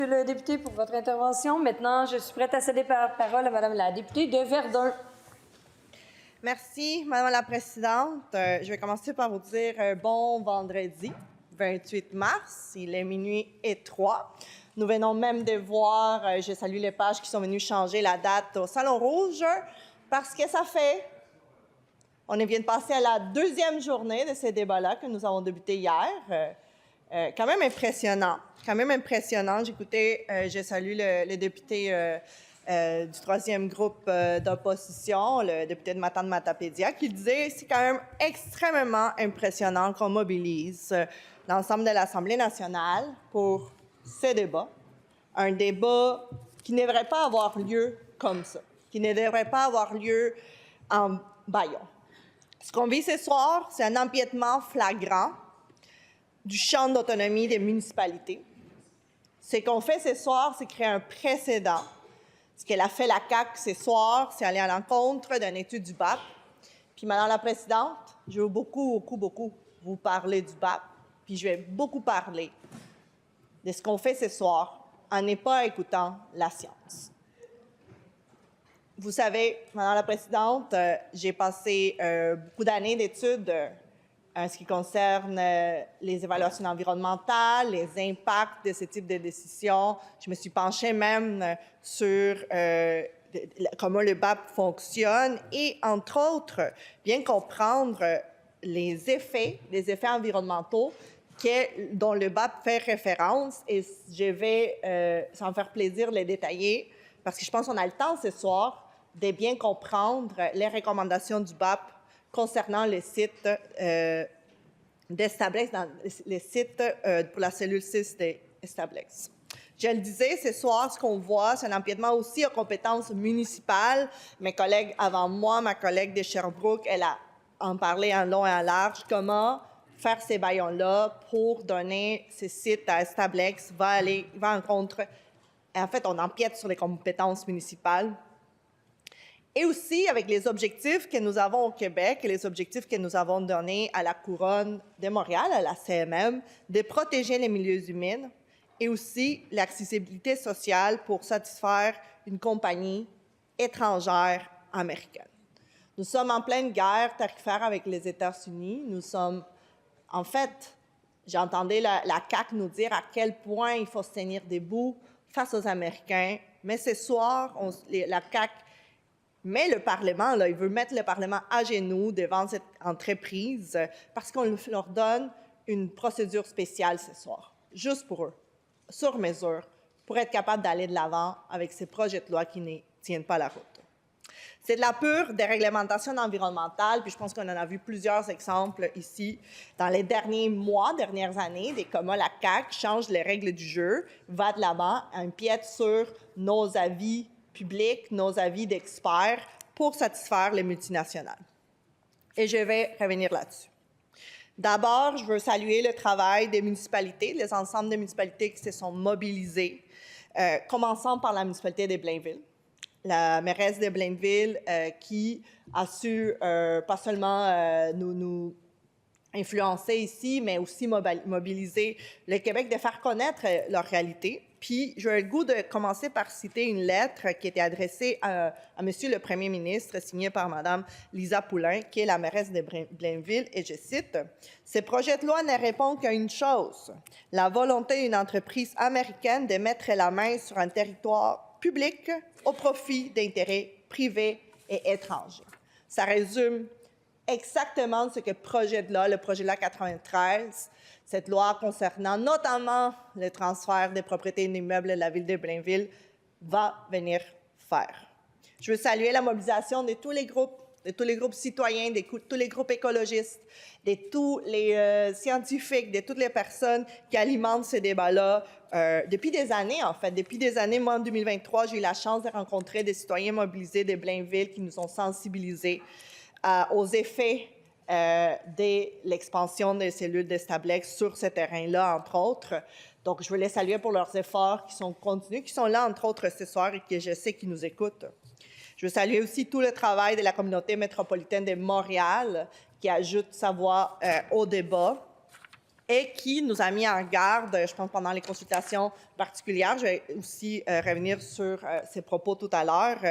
Monsieur le député, pour votre intervention. Maintenant, je suis prête à céder la parole à Madame la députée de Verdun. Merci, Madame la Présidente. Je vais commencer par vous dire bon vendredi, 28 mars. Il est minuit et 3. Nous venons même de voir, je salue les pages qui sont venues changer la date au Salon Rouge, parce que ça fait... On vient de passer à la deuxième journée de ces débats-là que nous avons débuté hier. Quand même impressionnant. J'écoutais, je salue le député du troisième groupe d'opposition, le député de Matane-Matapédia, qui disait que c'est quand même extrêmement impressionnant qu'on mobilise l'ensemble de l'Assemblée nationale pour ce débat. Un débat qui ne devrait pas avoir lieu comme ça, qui ne devrait pas avoir lieu en bâillon. Ce qu'on vit ce soir, c'est un empiètement flagrant du champ d'autonomie des municipalités. Ce qu'on fait ce soir, c'est créer un précédent. Ce qu'elle a fait la CAQ ce soir, c'est aller à l'encontre d'une étude du BAP. Puis, Madame la Présidente, je veux beaucoup vous parler du BAP, puis je vais beaucoup parler de ce qu'on fait ce soir en n'est pas écoutant la science. Vous savez, Madame la Présidente, j'ai passé beaucoup d'années d'études en ce qui concerne les évaluations environnementales, les impacts de ce type de décisions. Je me suis penchée même sur comment le BAP fonctionne et, entre autres, bien comprendre les effets environnementaux dont le BAP fait référence. Et je vais, sans me faire plaisir, les détailler, parce que je pense qu'on a le temps ce soir de bien comprendre les recommandations du BAP concernant les sites d'Establex, les sites pour la cellule 6 d'Establex. Je le disais, ce soir, ce qu'on voit, c'est un empiètement aussi aux compétences municipales. Mes collègues avant moi, ma collègue de Sherbrooke, elle a en parlé en long et en large. Comment faire ces baillons-là pour donner ces sites à Establex va en contre. En fait, on empiète sur les compétences municipales. Et aussi avec les objectifs que nous avons au Québec et les objectifs que nous avons donnés à la Couronne de Montréal, à la CMM, de protéger les milieux humides et aussi l'accessibilité sociale pour satisfaire une compagnie étrangère américaine. Nous sommes en pleine guerre tarifaire avec les États-Unis. Nous sommes, en fait, j'entendais la CAQ nous dire à quel point il faut se tenir debout face aux Américains. Mais ce soir, la CAQ met le Parlement, il veut mettre le Parlement à genoux devant cette entreprise parce qu'on leur donne une procédure spéciale ce soir, juste pour eux, sur mesure, pour être capable d'aller de l'avant avec ces projets de loi qui ne tiennent pas la route. C'est de la pure déréglementation environnementale, puis je pense qu'on en a vu plusieurs exemples ici dans les derniers mois, dernières années, de comment la CAQ change les règles du jeu, va de l'avant, empiète sur nos avis publics, nos avis d'experts pour satisfaire les multinationales. Et je vais revenir là-dessus. D'abord, je veux saluer le travail des municipalités, les ensembles de municipalités qui se sont mobilisées, commençant par la municipalité de Blainville. La mairesse de Blainville qui a su pas seulement nous influencer ici, mais aussi mobiliser le Québec, de faire connaître leur réalité. Puis, j'ai le goût de commencer par citer une lettre qui était adressée à Monsieur le Premier ministre, signée par Mme Lisa Poulin, qui est la mairesse de Blainville, et je cite, « Ces projets de loi ne répondent qu'à une chose, la volonté d'une entreprise américaine de mettre la main sur un territoire public au profit d'intérêts privés et étrangers. » Ça résume exactement ce que le projet de loi 93, cette loi concernant notamment le transfert des propriétés d'immeubles de la ville de Blainville, va venir faire. Je veux saluer la mobilisation de tous les groupes citoyens, de tous les groupes écologistes, de tous les scientifiques, de toutes les personnes qui alimentent ce débat-là depuis des années, en fait. Depuis des années, moi, en 2023, j'ai eu la chance de rencontrer des citoyens mobilisés de Blainville qui nous ont sensibilisés aux effets de l'expansion des cellules d'Establex sur ce terrain-là, entre autres. Donc, je veux les saluer pour leurs efforts qui sont continus, qui sont là, entre autres, ce soir et que je sais qu'ils nous écoutent. Je veux saluer aussi tout le travail de la communauté métropolitaine de Montréal qui ajoute sa voix au débat. et qui nous a mis en garde, je pense, pendant les consultations particulières. Je vais aussi revenir sur ses propos tout à l'heure.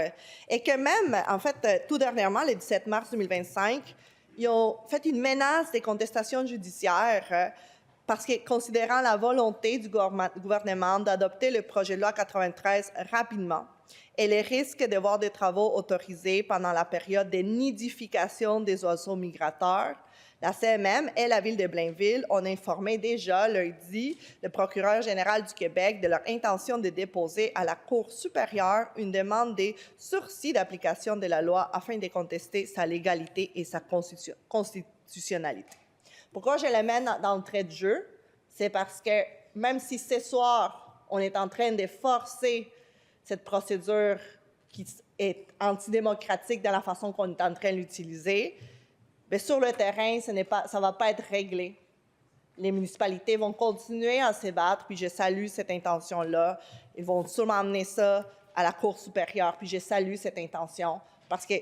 Et que même, en fait, tout dernièrement, le 17 mars 2025, ils ont fait une menace des contestations judiciaires parce que, considérant la volonté du gouvernement d'adopter le projet de loi 93 rapidement et les risques de voir des travaux autorisés pendant la période de nidification des oiseaux migrateurs, la CMM et la Ville de Blainville ont informé déjà lundi le procureur général du Québec de leur intention de déposer à la Cour supérieure une demande de sursis d'application de la loi afin de contester sa légalité et sa constitutionnalité. Pourquoi je le mets d'entrée de jeu? C'est parce que même si ce soir, on est en train de forcer cette procédure qui est antidémocratique dans la façon qu'on est en train de l'utiliser, mais sur le terrain, ça ne va pas être réglé. Les municipalités vont continuer à se battre, puis je salue cette intention-là. Ils vont sûrement amener ça à la Cour supérieure, puis je salue cette intention, parce que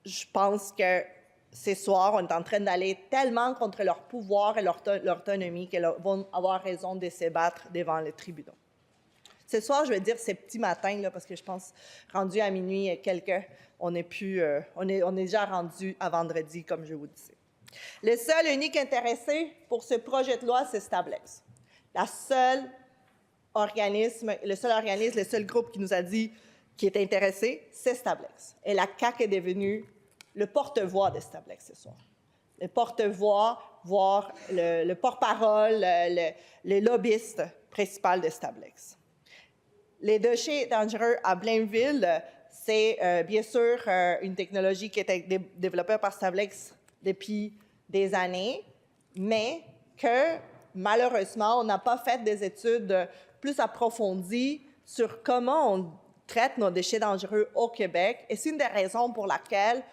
je pense que ce soir, on est en train d'aller tellement contre leur pouvoir et leur autonomie qu'ils vont avoir raison de se battre devant les tribunaux. Ce soir, je vais dire ces petits matins, là, parce que je pense, rendu à minuit et quelques, on est déjà rendu à vendredi, comme je vous disais. Le seul et unique intéressé pour ce projet de loi, c'est Stablex. Le seul organisme, le seul groupe qui nous a dit qui est intéressé, c'est Stablex. Et la CAQ est devenue le porte-voix de Stablex ce soir. Le porte-voix, voire le porte-parole, le lobbyiste principal de Stablex. Les déchets dangereux à Blainville, c'est bien sûr une technologie qui a été développée par Stablex depuis des années, mais que malheureusement, on n'a pas fait des études plus approfondies sur comment on traite nos déchets dangereux au Québec. Et c'est une des raisons pour laquelle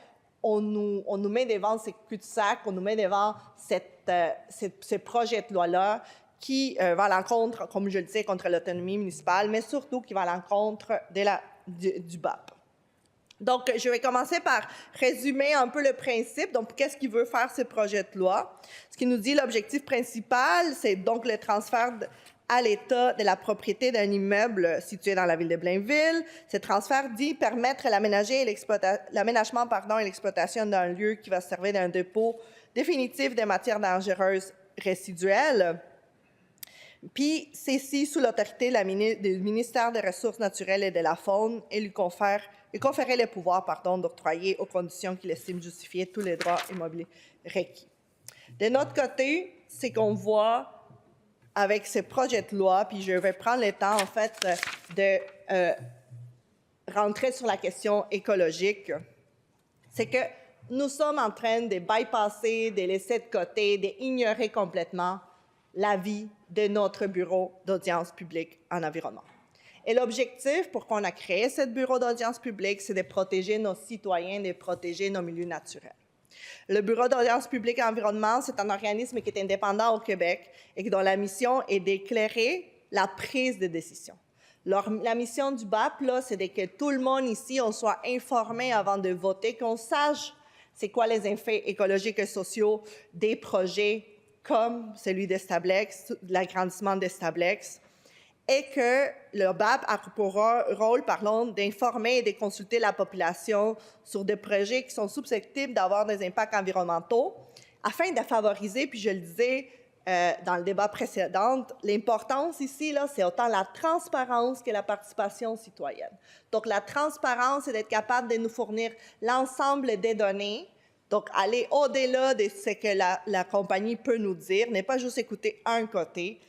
on nous met devant ces cul-de-sac, on nous met devant ce projet de loi-là qui va à l'encontre, comme je le disais, contre l'autonomie municipale, mais surtout qui va à l'encontre du BAP. Donc, je vais commencer par résumer un peu le principe. Donc, qu'est-ce qu'il veut faire ce projet de loi? Ce qui nous dit l'objectif principal, c'est donc le transfert à l'État de la propriété d'un immeuble situé dans la ville de Blainville. Ce transfert dit permettre l'aménagement et l'exploitation d'un lieu qui va servir d'un dépôt définitif de matières dangereuses résiduelles. Puis, ceci sous l'autorité du ministère des Ressources naturelles et de la Faune et lui conférer le pouvoir d'octroyer aux conditions qu'il estime justifier tous les droits immobiliers requis. De notre côté, c'est qu'on voit avec ce projet de loi, puis je vais prendre le temps, en fait, de rentrer sur la question écologique, c'est que nous sommes en train de bypasser, de laisser de côté, d'ignorer complètement l'avis de notre bureau d'audience publique en environnement. Et l'objectif pour qu'on a créé ce bureau d'audience publique, c'est de protéger nos citoyens, de protéger nos milieux naturels. Le bureau d'audience publique en environnement, c'est un organisme qui est indépendant au Québec et dont la mission est d'éclairer la prise de décision. La mission du BAP, là, c'est que tout le monde ici, on soit informé avant de voter, qu'on sache c'est quoi les effets écologiques et sociaux des projets comme celui de Stablex, l'agrandissement de Stablex, et que le BAP a pour rôle, d'informer et de consulter la population sur des projets qui sont susceptibles d'avoir des impacts environnementaux, afin de favoriser, puis je le disais dans le débat précédent, l'importance ici, là, c'est autant la transparence que la participation citoyenne. Donc, la transparence, c'est d'être capable de nous fournir l'ensemble des données. Donc, aller au-delà de ce que la compagnie peut nous dire, n'est pas juste écouter un côté.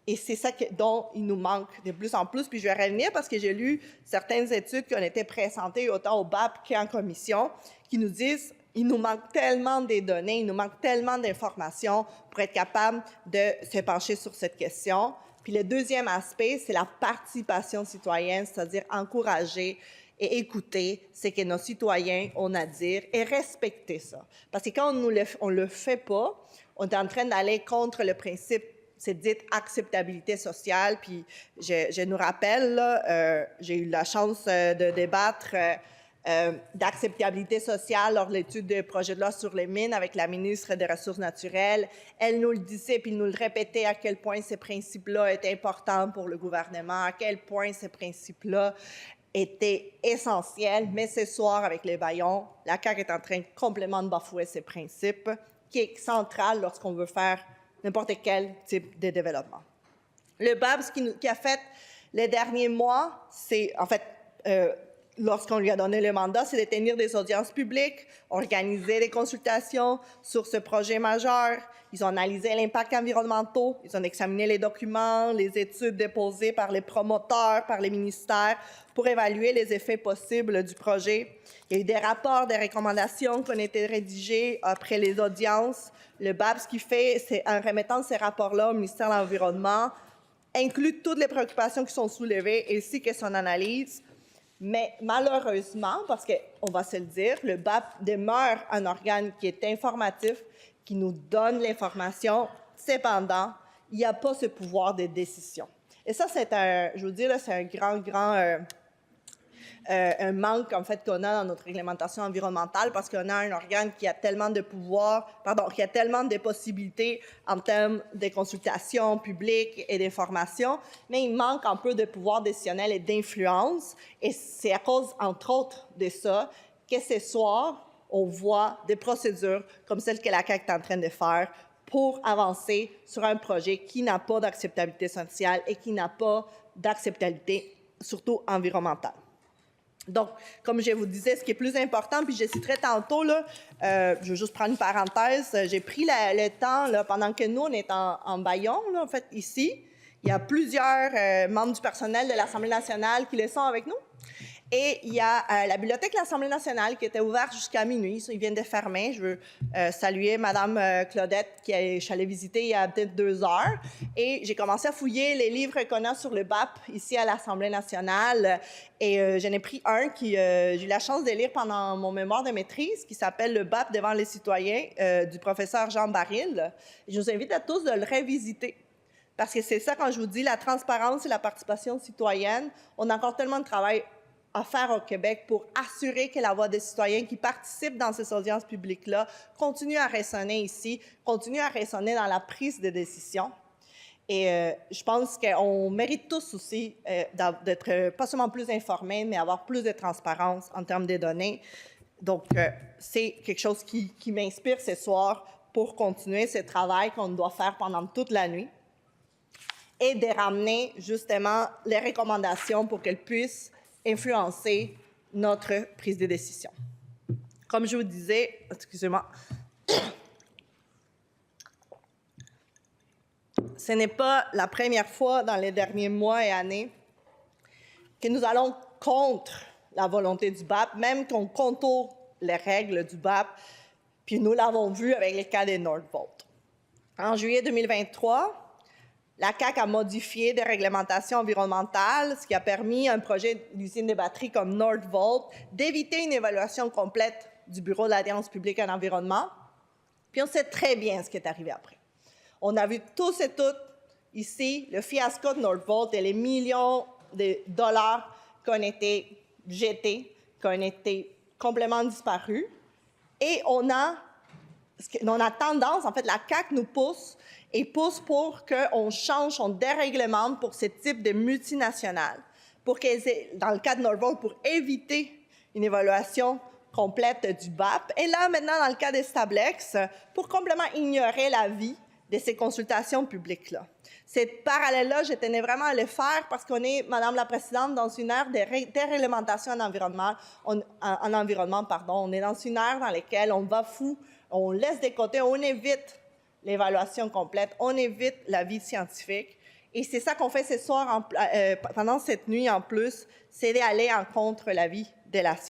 Et c'est ça dont il nous manque de plus en plus. Puis je vais revenir parce que j'ai lu certaines études qui ont été présentées autant au BAP qu'en commission, qui nous disent qu'il nous manque tellement de données, il nous manque tellement d'informations pour être capable de se pencher sur cette question. Puis le deuxième aspect, c'est la participation citoyenne, c'est-à-dire encourager et écouter ce que nos citoyens ont à dire et respecter ça. Parce que quand on le fait pas, on est en train d'aller contre le principe, cette dite acceptabilité sociale. Puis je nous rappelle, là, j'ai eu la chance de débattre d'acceptabilité sociale lors de l'étude du projet de loi sur les mines avec la ministre des Ressources naturelles. Elle nous le disait, puis nous le répétait, à quel point ces principes-là étaient importants pour le gouvernement, à quel point ces principes-là étaient essentiels. Mais ce soir, avec les baillons, la CAQ est en train complètement de bafouer ces principes, qui est central lorsqu'on veut faire n'importe quel type de développement. Le BAP, ce qui a fait les derniers mois, c'est, en fait, lorsqu'on lui a donné le mandat, c'est de tenir des audiences publiques, organiser des consultations sur ce projet majeur. Ils ont analysé l'impact environnemental, ils ont examiné les documents, les études déposées par les promoteurs, par les ministères, pour évaluer les effets possibles du projet. Il y a eu des rapports, des recommandations qui ont été rédigés après les audiences. Le BAP, ce qu'il fait, c'est en remettant ces rapports-là au ministère de l'Environnement, inclut toutes les préoccupations qui sont soulevées ainsi que son analyse. Mais malheureusement, parce qu'on va se le dire, le BAP demeure un organe qui est informatif, qui nous donne l'information. Cependant, il n'y a pas ce pouvoir de décision. Et ça, c'est je vous dis, là, c'est un grand un manque, en fait, qu'on a dans notre réglementation environnementale parce qu'on a un organe qui a tellement de pouvoir, qui a tellement de possibilités en termes de consultation publique et d'information, mais il manque un peu de pouvoir décisionnel et d'influence. Et c'est à cause, entre autres, de ça que ce soir, on voit des procédures comme celle que la CAQ est en train de faire pour avancer sur un projet qui n'a pas d'acceptabilité sociale et qui n'a pas d'acceptabilité, surtout environnementale. Donc, comme je vous disais, ce qui est plus important, puis je citerai tantôt, là, je vais juste prendre une parenthèse, j'ai pris le temps, là, pendant que nous, on est en Bayon, là, en fait, ici, il y a plusieurs membres du personnel de l'Assemblée nationale qui le sont avec nous. Et il y a la bibliothèque de l'Assemblée nationale qui était ouverte jusqu'à minuit. Ils viennent de fermer. Je veux saluer Mme Claudette que je suis allée visiter il y a peut-être 2 heures. Et j'ai commencé à fouiller les livres qu'on a sur le BAP ici à l'Assemblée nationale. Et j'en ai pris un que j'ai eu la chance de lire pendant mon mémoire de maîtrise qui s'appelle « Le BAP devant les citoyens » du professeur Jean Baril. Et je vous invite à tous de le révisiter. Parce que c'est ça, quand je vous dis la transparence et la participation citoyenne, on a encore tellement de travail à faire au Québec pour assurer que la voix des citoyens qui participent dans ces audiences publiques-là continue à résonner ici, continue à résonner dans la prise de décision. Et je pense qu'on mérite tous aussi d'être pas seulement plus informés, mais avoir plus de transparence en termes des données. Donc, c'est quelque chose qui m'inspire ce soir pour continuer ce travail qu'on doit faire pendant toute la nuit et de ramener justement les recommandations pour qu'elles puissent influencer notre prise de décision. Comme je vous disais, excusez-moi, ce n'est pas la première fois dans les derniers mois et années que nous allons contre la volonté du BAP, même qu'on contourne les règles du BAP, puis nous l'avons vu avec le cas de Nordvolt. En juillet 2023, la CAQ a modifié des réglementations environnementales, ce qui a permis à un projet d'usine de batterie comme Nordvolt d'éviter une évaluation complète du Bureau de l'Alliance publique en environnement. Puis on sait très bien ce qui est arrivé après. On a vu tous et toutes ici le fiasco de Nordvolt et les millions de dollars qui ont été jetés, qui ont été complètement disparus. Et on a tendance, en fait, la CAQ nous pousse pour qu'on change, on déréglemente pour ce type de multinationales, pour dans le cas de Nordvolt, pour éviter une évaluation complète du BAP. Et là, maintenant, dans le cas des Stablex, pour complètement ignorer l'avis de ces consultations publiques-là. Cette parallèle-là, je tenais vraiment à le faire parce qu'on est, Madame la Présidente, dans une ère de déréglementation en environnement. On est dans une ère dans laquelle on bafoue, on laisse de côté, on évite l'évaluation complète, on évite l'avis scientifique. Et c'est ça qu'on fait ce soir, pendant cette nuit en plus, c'est d'aller en contre l'avis de la science.